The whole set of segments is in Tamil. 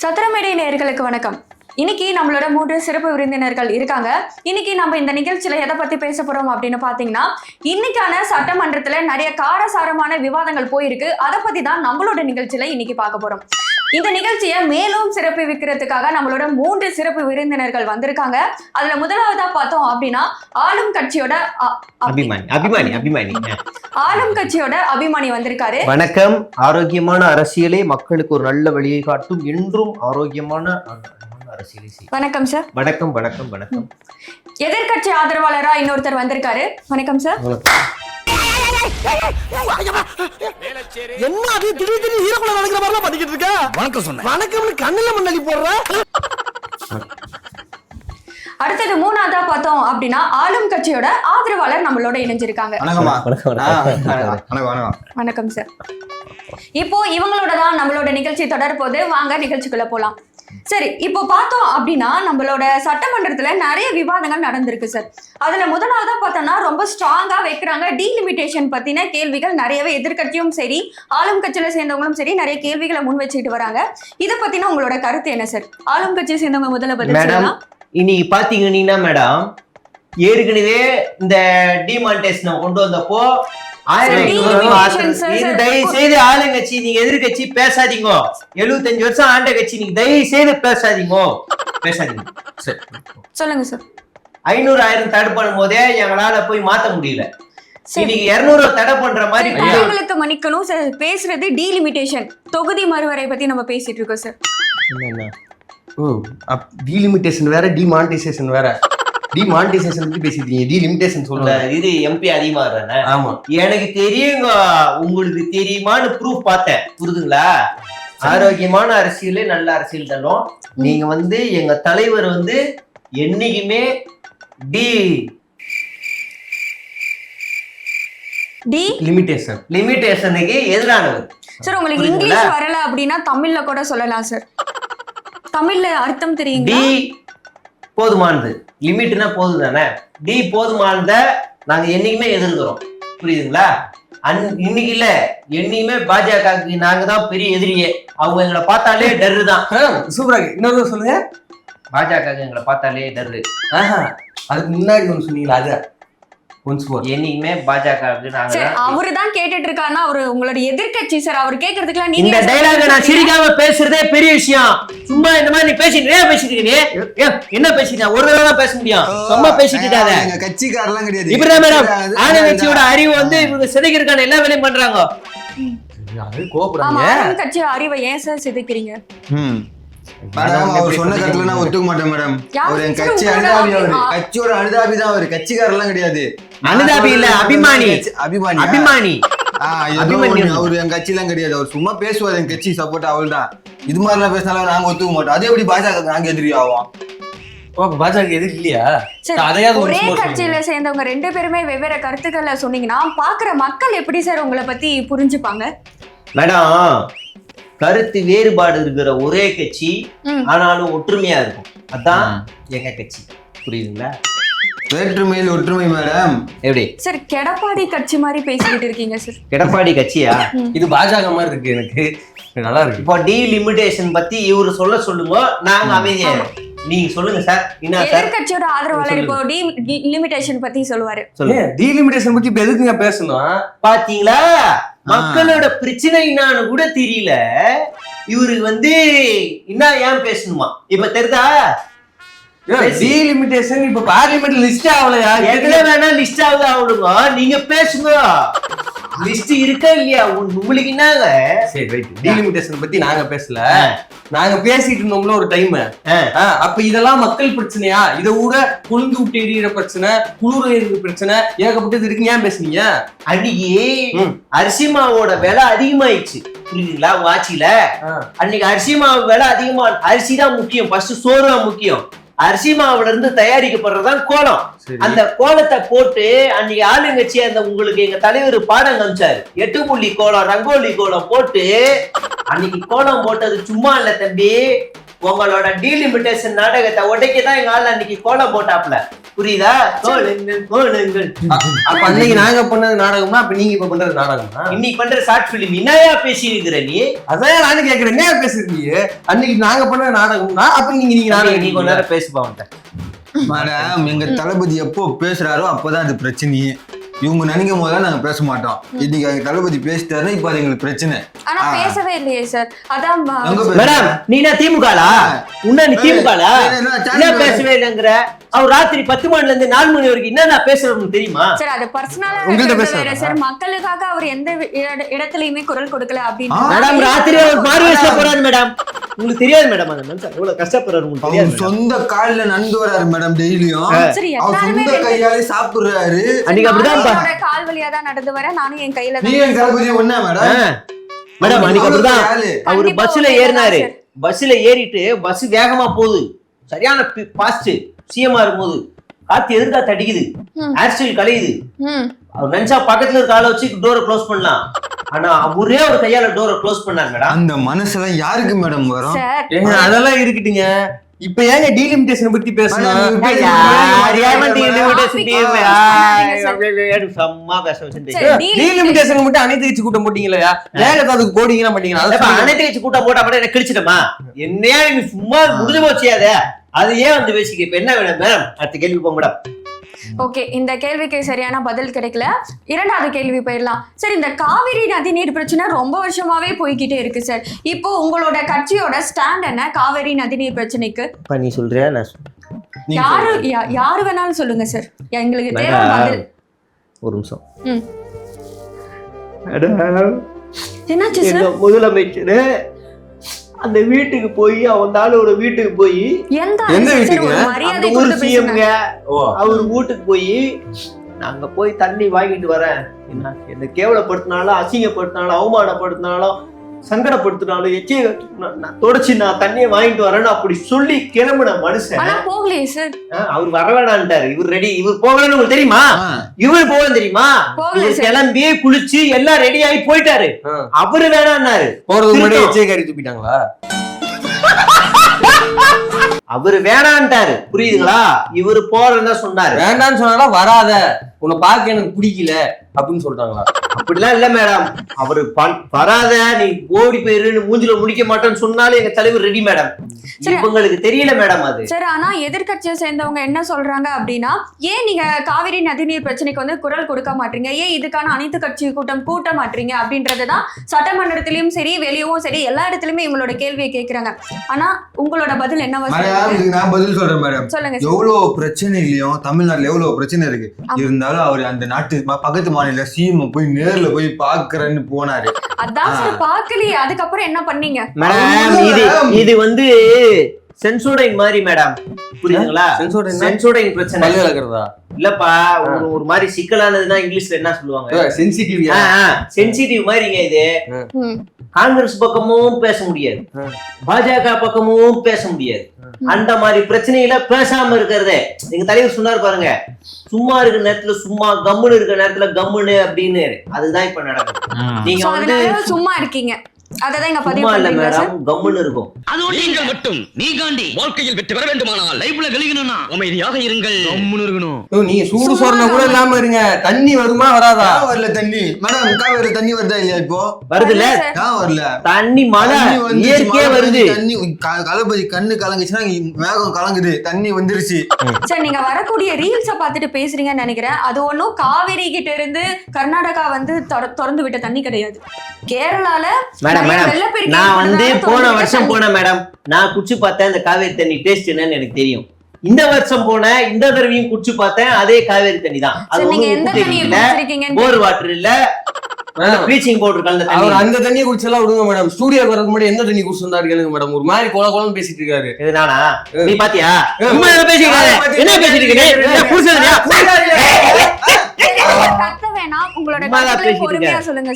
சத்திரமேடை நேயர்களுக்கு வணக்கம். இன்னைக்கு நம்மளோட 3 சிறப்பு விருந்தினர்கள் இருக்காங்க. இன்னைக்கு நம்ம இந்த நிகழ்ச்சியில எதை பத்தி பேச போறோம் அப்படின்னு பாத்தீங்கன்னா, இன்னைக்கான சட்டமன்றத்துல நிறைய காரசாரமான விவாதங்கள் போயிருக்கு. அதை பத்தி தான் நம்மளோட நிகழ்ச்சியில இன்னைக்கு பார்க்க போறோம். இந்த நிகழ்ச்சியை மேலும் சிறப்பு வைக்கிறதுக்காக நம்மளோட 3 சிறப்பு விருந்தினர்கள் வந்திருக்காங்க. அதுல முதலாவதா பார்த்தோம் அப்படின்னா ஆளும் கட்சியோட அபிமானி வந்திருக்காரு. வணக்கம். ஆரோக்கியமான அரசியலே மக்களுக்கு ஒரு நல்ல வழியை காட்டும், என்றும் ஆரோக்கியமான அரசியலை. வணக்கம் சார். வணக்கம் வணக்கம் வணக்கம். எதிர்கட்சி ஆதரவாளரா இன்னொருத்தர் வந்திருக்காரு. வணக்கம் சார். என்ன அது திடீர்னு ஹீரோக்குள்ள நடக்கிற மாதிரிலாம் பண்ணிக்கிட்டு இருக்க? வணக்கம் சொன்னேன். வணக்கம்னு கண்ணுல மண்ணலி போடுற. அடுத்தது மூணாவதா பார்த்தோம் அப்படின்னா ஆளும் கட்சியோட ஆதரவாளர் நம்மளோட இணைஞ்சிருக்காங்க. வணக்கம் சார். இப்போ இவங்களோட தான் நம்மளோட நிகழ்ச்சி தொடர்போது. வாங்க நிகழ்ச்சிக்குள்ள போலாம். சரி, இப்போ பார்த்தோம் அப்படின்னா நம்மளோட சட்டமன்றத்துல நிறைய விவாதங்கள் நடந்திருக்கு சார். அதுல முதலாவதா பார்த்தோம்னா ரொம்ப ஸ்ட்ராங்கா வைக்கிறாங்க டீலிமிட்டேஷன் பத்தின கேள்விகள். நிறையவே எதிர்கட்சியும் சரி ஆளும் கட்சியில சேர்ந்தவங்களும் சரி நிறைய கேள்விகளை முன் வச்சுட்டு வராங்க. இதை பத்தின உங்களோட கருத்து என்ன சார்? ஆளும் கட்சியை சேர்ந்தவங்க முதல்ல பதில் சொல்லலாம். இன்னைக்கு பாத்தீங்கன்னா மேடம், ஏற்கனவே இந்த டிமானிட்டேஷனை கொண்டு வந்தப்போ தயவு செய்து ஆளுங்கட்சி நீங்க எதிர்கட்சி பேசாதீங்க. 75 வருஷம் ஆண்ட கட்சி நீங்க தயவு செய்து பேசாதீங்க. சொல்லுங்க சார். 500,000 தடை பண்ணும் போதே எங்களால போய் மாத்த முடியல. இன்னைக்கு 200 தடை பண்ற மாதிரி உங்களுக்கு மன்னிக்கணும் சார். பேசுறது டீலிமிட்டேஷன் தொகுதி மறுவரை பத்தி நம்ம பேசிட்டு இருக்கோம் சார். டீலிமிட்டேஷன் வேற, டிமானிட்டைசேஷன் வேற. டிமானிட்டைசேஷன் பத்தி பேசிட்டீங்க, டீலிமிட்டேஷன் சொல்ல. இது எம்பி அதிகமா இருக்கானே. ஆமா, எனக்கு தெரியுங்க. உங்களுக்கு தெரியுமான்னு ப்ரூஃப் பார்த்தேன். புரியுதுங்களா? ஆரோக்கியமான அரசியலே நல்ல அரசியல் தரும். நீங்க எங்க தலைவர் என்னைக்குமே லிமிட்டேஷனுக்கு எதிரானவர் சார். உங்களுக்கு இங்கிலீஷ் வரல அப்படின்னா தமிழ்ல கூட சொல்லலாம் சார். தமிழ்ல அர்த்தம் தெரியுங்க. போதுமானது. லிமிட்னா போதும் தானே. டி போதுமானத நாங்க என்னைக்குமே எதிர்க்கிறோம். புரியுதுங்களா? இன்னைக்கு இல்ல, என்னைக்குமே பாஜகவுக்கு நாங்க தான் பெரிய எதிரியே. அவங்க எங்களை பார்த்தாலே டர்ரு தான். சூப்பரா. இன்னொரு சொல்லுங்க. பாஜக எங்களை பார்த்தாலே டர்ரு. அதுக்கு முன்னாடி ஒன்று சொன்னீங்களா? அது என்னைக்குமே பாஜக அவருதான் கேட்டுட்டு இருக்காருன்னா அவரு உங்களோட எதிர்கட்சி சார். அவர் கேட்கறதுக்குலாம் இந்த டைலாக் நான் சிரிக்காம பேசுறதே பெரிய விஷயம். சும்மா இந்த மாதிரி நீ பேசிட்டு என்ன பேசிட்டு ஒரு தடவை தான் பேச முடியும். சும்மா பேசிட்டு இருக்காத. கட்சிக்காரெல்லாம் கிடையாது. இப்படிதான் மேடம் ஆளுங்கட்சியோட அறிவு இவங்க சிதைக்கிறதுக்கான எல்லா வேலையும் பண்றாங்க. கட்சி அறிவை ஏன் சார் சிதைக்கிறீங்க? அவர் சொன்ன கருத்துல நான் ஒத்துக்க மாட்டேன் மேடம். அவர் என் கட்சி அனுதாபி. அவரு கட்சியோட அனுதாபி தான். அவரு கட்சிக்காரெல்லாம் கிடையாது. அனுதாபி இல்ல, அபிமானி. அபிமானி. அவரு என் கட்சி எல்லாம் கிடையாது. அவர் சும்மா பேசுவார். என் கட்சி சப்போர்ட் அவள் தான். இது மாதிரி எல்லாம் பேசினாலும் நாங்க ஒத்துக்க மாட்டோம். அதே எப்படி பாஜக நாங்க எதிரி ஆவோம்? பாஜக எதிரி இல்லையா? ஒரே கட்சியில சேர்ந்தவங்க 2 பேருமே வெவ்வேறு கருத்துக்களை சொன்னீங்கன்னா பாக்குற மக்கள் எப்படி சார் உங்களை பத்தி புரிஞ்சுப்பாங்க? மேடம், கருத்து வேறுபாடு இருக்கிற ஒரே கட்சி ஆனாலும் ஒற்றுமையா இருக்கும். அதான் எங்க கட்சி. புரியுதுங்களா? வேற்றுமையில் ஒற்றுமை மேடம். எப்படி சார் கெடப்பாடி கட்சி மாதிரி பேசிக்கிட்டு இருக்கீங்க சார்? கெடப்பாடி கட்சியா? இது பாஜக மாதிரி இருக்கு. எனக்கு நல்லா இருக்கு. இப்போ டீலிமிட்டேஷன் பத்தி இவரு சொல்லுங்க, நாங்க அமைதியா. நீங்க சொல்லுங்க சார். எதிர்கட்சியோட ஆதரவாளர் இப்போ டீலிமிட்டேஷன் பத்தி சொல்லுவாரு. டீலிமிட்டேஷன் பத்தி இப்ப எதுக்குங்க பேசணும்? பாத்தீங்களா? மக்களோட பிரச்சனை என்னான்னு கூட தெரியல. இவருக்கு என்ன ஏன் பேசணுமா? இப்ப தெரியுதா? டீலிமிட்டேஷன் இப்ப பார்லிமெண்ட்ல லிஸ்ட் ஆகலையா? எதுல வேணா லிஸ்ட் ஆகுது. ஆகணுங்க. நீங்க பேசுங்க. லிஸ்ட் இருக்கா இல்லையா உங்களுக்கு? என்னங்க சரி ரைட். டீலிமிட்டேஷன் பத்தி நாங்க பேசல. நாங்க பேசிட்டு இருந்தோம்ல ஒரு டைம். அப்ப இதெல்லாம் மக்கள் பிரச்சனையா? இத கூட குளிர்ந்து விட்டு எரியிற பிரச்சனை, குளிர் பிரச்சனை ஏகப்பட்டது இருக்கு. ஏன் பேசுனீங்க? அன்னைக்கு அரிசி மாவோட விலை அதிகமாயிடுச்சு. புரியுதுங்களா? உங்க ஆட்சியில அன்னைக்கு அரிசி மாவு விலை அதிகமா. அரிசி தான் முக்கியம். ஃபர்ஸ்ட் சோறு தான் முக்கியம். அரிசி மாவுல இருந்து தயாரிக்கப்படுறதுதான் கோலம். அந்த கோலத்தை போட்டு அன்னைக்கு ஆளுங்கட்சி உங்களுக்கு எங்க தலைவர் பாடம் காமிச்சாரு. 8 புள்ளி கோலம், ரங்கோலி கோலம் போட்டு அன்னைக்கு கோலம் போட்டது சும்மா இல்ல தம்பி. உங்களோட டீலிமிட்டேஷன் நாடகத்தை உடைக்கதான் எங்க ஆள் அன்னைக்கு கோலம் போட்டாப்ல. புரியுதா? கோலங்கள். அப்ப அன்னைக்கு நாங்க பண்ணது நாடகமா, அப்ப நீங்க இப்ப பண்றது நாடகமா? இன்னைக்கு பண்ற ஷார்ட் பிலிம் என்னையா பேசி இருக்கிற நீ? அதான் நானும் கேக்குறேன், என்ன பேசுறீங்க? அன்னைக்கு நாங்க பண்ண நாடகம்னா அப்ப நீங்க நாடகம் நீ கொஞ்ச நேரம் பேசுப்பா அவன்கிட்ட. மேடம், எங்க தளபதி எப்போ பேசுறாரோ அப்பதான் அது பிரச்சனையே. இவங்க நினைக்கும் போதுதான் நாங்க பேச மாட்டோம். இன்னைக்கு எங்க தளபதி பேசிட்டாருன்னா இப்ப அது எங்களுக்கு பிரச்சனை. ஆனா பேசவே இல்லையே சார். அதான் மேடம், நீ என்ன திமுகலா? உன்ன நீ திமுகலா? என்ன பேசவே இல்லைங்கிற? அவர் ராத்திரி 10 மணில இருந்து 4 மணி வரைக்கும் என்ன பேசுறோம்னு தெரியுமா? சார் அது பர்சனலா வேற சார். மக்களுக்காக அவர் எந்த இடத்துலயுமே குரல் கொடுக்கல அப்படின்னு. மேடம், ராத்திரி அவர் மார்வேஸ்ல போறாரு மேடம். உங்களுக்கு தெரியாது மேடம், அந்த மனுஷன் எவ்வளவு கஷ்டப்படுறாரு உங்களுக்கு தெரியாது. அவர் சொந்த கால்ல நடந்து வராரு மேடம் டெய்லியும். அவர் சொந்த கையாலே சாப்பிடுறாரு. அன்னைக்கு அப்படிதான் கால் வழியா தான் நடந்து வர. நானும் என் கையில நீ என் தளபதி ஒண்ணா மேடம்? மேடம், அன்னைக்கு அப்படிதான் அவரு பஸ்ல ஏறினாரு. பஸ்ல ஏறிட்டு பஸ் வேகமா போகுது, சரியான பாஸ்ட். சிஎம்ஆ இருக்கும்போது காத்து எதிர்காத்து அடிக்குது, ஏர்ஸ்டைல் கலையுது. அவர் நினைச்சா பக்கத்துல இருக்க ஆளை வச்சு டோரை க்ளோஸ் பண்ணலாம். ஆனா ஒரே ஒரு கையால டோரை க்ளோஸ் பண்ணாரு மேடம். அந்த மனசுலாம் யாருக்கு மேடம் வரும்? அதெல்லாம் இருக்கட்டுங்க. இப்ப ஏங்க டீலிமிட்டேஷன் பத்தி பேசணும்? டீலிமிட்டேஷன் மட்டும் அனைத்து கட்சி கூட்டம் போட்டீங்களா? வேகத்தை அதுக்கு போட்டீங்கன்னா மாட்டீங்களா? அனைத்து கட்சி கூட்டம் போட்டா மட்டும் எனக்கு கிழிச்சிட்டமா? என்னையா நீ சும்மா முடிஞ்சு போச்சியாத? அது ஏன் வந்து பேசிக்க? இப்ப என்ன வேணும் மேடம்? அடுத்த கேள்வி போங்க மேடம். ஓகே, இந்த கேள்விக்கு சரியான பதில் கிடைக்கல. இரண்டாவது கேள்வி போயிடலாம் சார். இந்த காவிரி நதிநீர் பிரச்சனை ரொம்ப வருஷமாவே போய்கிட்டே இருக்கு சார். இப்போ உங்களோட கட்சியோட ஸ்டாண்ட் என்ன காவிரி நதிநீர் பிரச்சனைக்கு? நீ சொல்றியா? யாரு வேணாலும் சொல்லுங்க சார், எங்களுக்கு தேவை பதில். ஒரு நிமிஷம். என்னாச்சு சார்? முதலமைச்சர் அந்த வீட்டுக்கு போய் அவனால வீட்டுக்கு போய் எந்த வீட்டுக்கு அவர் வீட்டுக்கு போய் நாங்க போய் தண்ணி வாங்கிட்டு வரேன், என்ன கேவலப்படுத்தினாலும் அசிங்கப்படுத்தினாலும் அவமானப்படுத்தினாலும் சங்கடப்படுத்தினாலும் எச்சே தொடச்சு நான் தண்ணியை வாங்கிட்டு வரேன்னு அப்படி சொல்லி கிளம்புன மனுஷன் போகலையே சார். அவர் வர வேணான்ட்டாரு. இவர் ரெடி, இவர் போகலன்னு உங்களுக்கு தெரியுமா? இவர் போகல தெரியுமா? கிளம்பி குளிச்சு எல்லாம் ரெடி ஆகி போயிட்டாரு. அவரு வேணான்னாரு. போறதுக்கு முன்னாடி எச்சே கறி துப்பிட்டாங்களா? அவரு வேணான்ட்டாரு, புரியுதுங்களா? இவரு போறேன்னு சொன்னாரு. வேண்டான்னு சொன்னாரா? வராத, உன்னை பார்க்க எனக்கு பிடிக்கல அப்படின்னு சொல்றாங்களா? அப்படிலாம் இல்ல மேடம். அவரு வராத, நீ ஓடி போயிரு, மூஞ்சில முடிக்க மாட்டேன்னு சொன்னாலும் எங்க தலைவர் ரெடி மேடம். இவங்களுக்கு தெரியல மேடம் அது. சரி, ஆனா எதிர்கட்சியை சேர்ந்தவங்க என்ன சொல்றாங்க அப்படின்னா, ஏன் நீங்க காவிரி நதிநீர் பிரச்சனைக்கு வந்து குரல் கொடுக்க மாட்டீங்க, ஏன் இதுக்கான அனைத்து கட்சி கூட்டம் கூட்ட மாட்டீங்க அப்படின்றதுதான் சட்டமன்றத்திலயும் சரி வெளியவும் சரி எல்லா இடத்துலயுமே இவங்களோட கேள்வியை கேட்கிறாங்க. ஆனா உங்களோட பதில் என்னவா? நான் பதில் சொல்றேன் மேடம். சொல்லுங்க. எவ்வளவு பிரச்சனையிலயும் தமிழ்நாட்டுல எவ்வளவு பிரச்சனை இருக்கு, இருந்தாலும் அவர் அந்த நாட்டு பக்கத்து மாநில சிஎம் போய் நேர்ல போய் பாக்குறேன்னு போனாரு. அதான் சார் பாக்கலையே, அதுக்கப்புறம் என்ன பண்ணீங்க? மேடம், இது வந்து சென்சோடைன் மாதிரி மேடம், புரியுதுங்களா? சென்சோடைன் பிரச்சனை இல்லப்பா. ஒரு மாதிரி சிக்கலானதுன்னா இங்கிலீஷ்ல என்ன சொல்லுவாங்க? சென்சிட்டிவ் மாதிரிங்க இது. காங்கிரஸ் பக்கமும் பேச முடியாது, பாஜக பக்கமும் பேச முடியாது. அந்த மாதிரி பிரச்சனையில பேசாம இருக்கிறதே எங்க தலைவர் சொன்னார் பாருங்க. சும்மா இருக்கிற நேரத்துல சும்மா, கம்முன்னு இருக்கிற நேரத்துல கம்முன்னு அப்படின்னு. அதுதான் இப்ப நடக்குது. நீங்க வந்து சும்மா இருக்கீங்க, அததான் இங்க பதிவு இல்ல மேடம், கம்முன்னு இருக்கும். நீங்கள் மட்டும் நீங்காண்டி வாழ்க்கையில் வெற்றி பெற வேண்டுமானால் லைஃப்ல வெளியணும்னா அமைதியாக இருங்கள், கம்முன்னு இருக்கணும். நீங்க சூடு சொரண கூட இல்லாம இருங்க. தண்ணி வருமா வராதா? வரல தண்ணி மேடம். காவேரி தண்ணி வருதா இல்லையா? இப்போ வருது இல்ல? வரல தண்ணி, மழை இயற்கையா வருது. தண்ணி தளபதி கண்ணு கலங்குச்சுன்னா மேகம் கலங்குது, தண்ணி வந்துருச்சு. சரி, நீங்க வரக்கூடிய ரீல்ஸ பாத்துட்டு பேசுறீங்கன்னு நினைக்கிறேன். அது ஒண்ணும் காவேரி கிட்ட இருந்து கர்நாடகா வந்து திறந்து விட்ட தண்ணி கிடையாது. கேரளால நான் வந்து போன வருஷம் போனேன் மேடம். நான் குடிச்சு பார்த்தேன் இந்த காவேரி தண்ணி டேஸ்ட் என்னன்னு எனக்கு தெரியும். இந்த வருஷம் போனேன், இந்த தடவையும் குடிச்சு பார்த்தேன், அதே காவேரி தண்ணி தான். அது போர் வாட்டர் இல்ல, ப்ளீச்சிங் பவுடர் கலந்த தண்ணி. அவர் அந்த தண்ணியை குடிச்செல்லாம் விடுங்க மேடம். ஸ்டூடியோ வரதுக்கு முன்னாடி எந்த தண்ணி குடிச்சு வந்தாரு கேளுங்க மேடம். ஒரு மாதிரி கோல கோலன்னு பேசிட்டு இருக்காரு. இது நானா? நீ பாத்தியா? என்ன பேசிட்டு இருக்கீங்க? கத்த வேணாம், உங்களோட பொறுமையா சொல்லுங்க.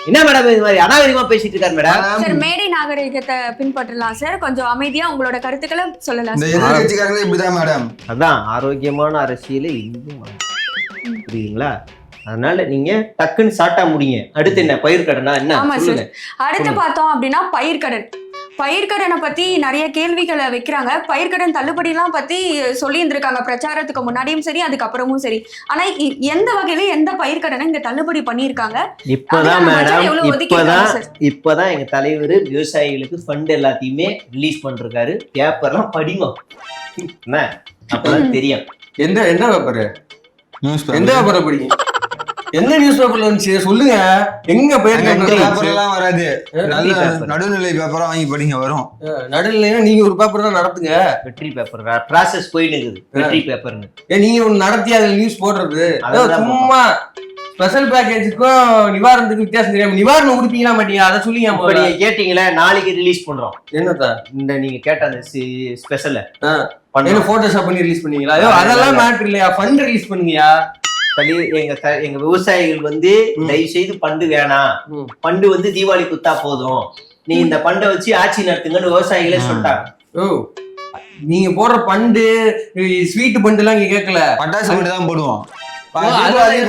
என்ன மேடம் இது மாதிரி அநாகரிகமா பேசிட்டு இருக்காரு மேடம்? சார், மேடை நாகரிகத்தை பின்பற்றலாம் சார். கொஞ்சம் அமைதியா உங்களோட கருத்துக்களை சொல்லலாம். இந்த எதிர்க்கட்சிக்காரங்க இப்படிதான் மேடம். அதான் ஆரோக்கியமான அரசியலே இதுவும், புரியுதுங்களா? அதனால நீங்க டக்குன்னு சாட்டா முடிங்க. அடுத்து என்ன? பயிர்க்கடனா என்ன? ஆமா சார். அடுத்து பார்த்தோம் அப்படின்னா பயிர்க்கடன். பயிர்க்கடனை பத்தி நிறைய கேள்விகளை வைக்கிறாங்க. பயிர்க்கடன் தள்ளுபடி எல்லாம் பத்தி சொல்லி இருந்திருக்காங்க பிரச்சாரத்துக்கு முன்னாடியும் சரி அதுக்கப்புறமும் சரி. ஆனா எந்த வகையில எந்த பயிர்க்கடனை இங்க தள்ளுபடி பண்ணிருக்காங்க? இப்பதான் மேடம் எவ்வளவு இப்பதான் எங்க தலைவர் விவசாயிகளுக்கு ஃபண்ட் எல்லாத்தையுமே ரிலீஸ் பண்றாரு. பேப்பர்லாம் படிங்க என்ன அப்பதான் தெரியும். என்ன பேப்பர்? நியூஸ் எந்த பேப்பரை படிங்க? என்ன நியூஸ் பேப்பர்ல வந்துச்சு சொல்லுங்க. எங்க பேப்பர் எல்லாம் வராது, நடுநிலை பேப்பரா வாங்கி படிங்க வரும். நடுநிலையா நீங்க ஒரு பேப்பர் தான் நடத்துங்க. வெற்றி பேப்பர் ப்ராசஸ் போயிட்டு இருக்குது. வெற்றி பேப்பர்னு நீங்க ஒண்ணு நடத்தி அதுல நியூஸ் போடுறது அதான் சும்மா ஸ்பெஷல் பேக்கேஜுக்கும் நிவாரணத்துக்கு வித்தியாசம் தெரியாம நிவாரணம் கொடுப்பீங்களா மாட்டீங்க அதை சொல்லிங்க. இப்ப நீங்க கேட்டீங்களா, நாளைக்கு ரிலீஸ் பண்றோம். என்னதா இந்த நீங்க கேட்ட அந்த ஸ்பெஷல் போட்டோஷாப் பண்ணி ரிலீஸ் பண்ணீங்களா? அதெல்லாம் மேட்டர் இல்லையா, ஃபண்ட் ரிலீஸ் பண்ணுங்கயா. எங்க விவசாயிகள் வந்து தயவு செய்து பண்டு வேணாம், பண்டு வந்து தீபாவளி குத்தா போதும், நீ இந்த பண்டை வச்சு ஆட்சி நடத்துங்கன்னு விவசாயிகளே சொல்லிட்டாங்க. ஓ நீங்க போடுற பண்டு ஸ்வீட் பண்டு எல்லாம் இங்க கேட்கல, பட்டாசு பண்டு தான் போடுவோம்.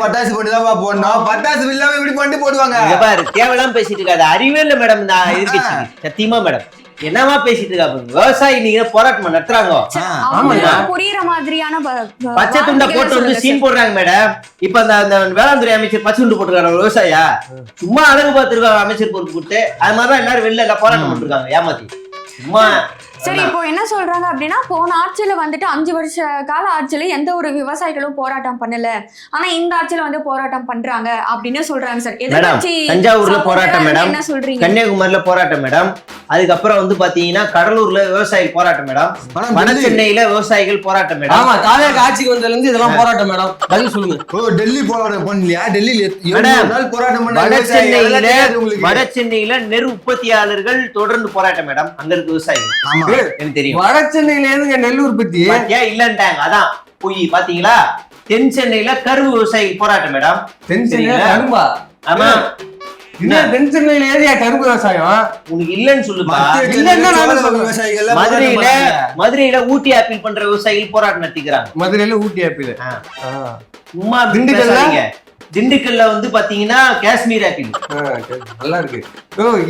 பட்டாசு பண்டு தான் போடணும். பட்டாசு இல்லாம இப்படி பண்டு போடுவாங்க. பாரு தேவையெல்லாம் பேசிட்டு இருக்காது. அறிவே இல்லை மேடம் இந்த எதிர்கட்சி. சத்தியமா மேடம் என்னமா பேசிட்டு இருக்காங்க. விவசாயி நீங்க போராட்டம் நடத்துறாங்க, புரியுற மாதிரியான பச்சை துண்டை போட்டு வந்து சீன் போடுறாங்க மேடம். இப்ப அந்த வேளாண்துறை அமைச்சர் பச்சை துண்டு போட்டுருக்காரு விவசாயியா, சும்மா அழகு பார்த்துருக்காங்க அமைச்சர் பொறுப்பு கொடுத்து. அது மாதிரிதான் எல்லாரும் வெளில எல்லாம் போராட்டம் பண்ணிருக்காங்க ஏமாத்தி சும்மா. சரி, இப்போ என்ன சொல்றாங்க அப்படின்னா போன ஆட்சியில வந்துட்டு 5 வருஷ கால ஆட்சியில எந்த ஒரு விவசாயிகளும் போராட்டம் பண்ணல, ஆனா இந்த ஆட்சியில வந்து போராட்டம் பண்றாங்க அப்படின்னு சொல்றாங்க சார். மேடம் தஞ்சாவூர்ல போராட்டம் மேடம், என்ன சொல்றீங்க? கன்னியாகுமரியில போராட்டம் மேடம், அதுக்கப்புறம் வந்து பாத்தீங்கன்னா கடலூர்ல விவசாயிகள் போராட்டம் மேடம், வட சென்னையில விவசாயிகள் போராட்டம் மேடம். ஆமா தாவேக ஆட்சிக்கு வந்ததுல இருந்து இதெல்லாம் போராட்டம் மேடம். பதில் சொல்லுங்க. ஓ டெல்லி போராட்டம் பண்ணலையா? டெல்லியில போராட்டம் வட சென்னையில நெல் உற்பத்தியாளர்கள் தொடர்ந்து போராட்டம் மேடம். அங்க இருக்க விவசாயிகள் எனக்கு தெரியும். வட சென்னையில இருந்து நெல் உற்பத்தி இல்லன்ட்டாங்க, அதான் பொய். பாத்தீங்களா தென் சென்னையில கரும்பு விவசாயிகள் போராட்டம் மேடம். தென் சென்னையில கரும்பா? ஆமா தென் சென்னையில ஏரியா கரும்பு விவசாயம் உனக்கு இல்லன்னு சொல்லுப்பா. மதுரையில ஊட்டி ஆப்பிள் பண்ற விவசாயிகள் போராட்டம் நடத்திக்கிறாங்க. மதுரையில ஊட்டி ஆப்பிள் சும்மா திண்டுக்கல்ல வந்து பாத்தீங்கன்னா காஷ்மீர் ஆப்பிள் நல்லா இருக்கு.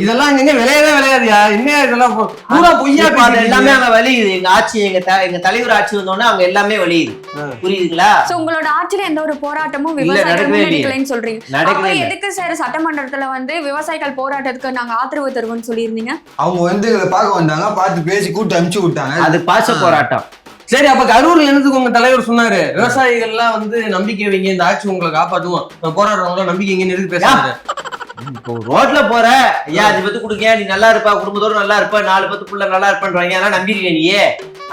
இதெல்லாம் எங்க விளையவே விளையாதியா? என்ன இதெல்லாம் பூரா பொய்யா? எல்லாமே அங்க விளையுது. எங்க ஆட்சி எங்க தலைவர் ஆட்சி வந்தோடனே அவங்க எல்லாமே விளையுது. புரியுதுங்களா? உங்களோட ஆட்சியில எந்த ஒரு போராட்டமும் விவசாயிகள் சொல்றீங்க. எதுக்கு சார் சட்டமன்றத்துல வந்து விவசாயிகள் போராட்டத்துக்கு நாங்க ஆதரவு தருவோம்னு சொல்லியிருந்தீங்க? அவங்க வந்து பார்க்க வந்தாங்க, பார்த்து பேசி கூட்டு அனுப்பிச்சு விட்டாங்க. அது பாச போராட்டம். சரி, அப்ப கரூர்ல என்னதுக்கு உங்க தலைவர் சொன்னாரு விவசாயிகள் எல்லாம் வந்து நம்பிக்கை வைங்க, இந்த ஆட்சி உங்களை காப்பாத்துவோம், போராடுறவங்க நம்பிக்கை வைங்கன்னு எதுக்கு பேசுறாங்க? இப்போ ரோட்ல போற ஐயா 5 பத்து கொடுங்க, நீ நல்லா இருப்பா, குடும்பத்தோட நல்லா இருப்ப, 4 பத்து புள்ள நல்லா இருப்பேன்றாங்க, அதெல்லாம் நம்பிருக்க நீயே?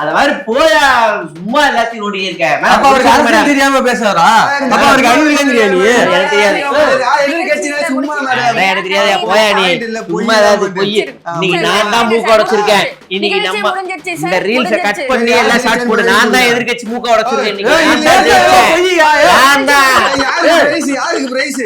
அத மாதிரி போயா சும்மா எல்லாத்தையும் நோண்டியே இருக்க. அப்ப அவருக்கு அரசியல் தெரியாம பேசுறாரா? அப்ப அவருக்கு அறிவு இல்லைன்னு தெரியாது? எனக்கு தெரியாது, எனக்கு தெரியாது. போயா நீ சும்மா ஏதாவது பொய். இன்னைக்கு நான் தான் மூக்க உடைச்சிருக்கேன். இன்னைக்கு நம்ம இந்த ரீல்ஸ கட் பண்ணி எல்லாம் ஷார்ட் போடு. நான் தான் எதிர்க்கட்சி மூக்க உடைச்சிருக்கேன். இன்னைக்கு நான் தான் யாருக்கு பிரைஸ்?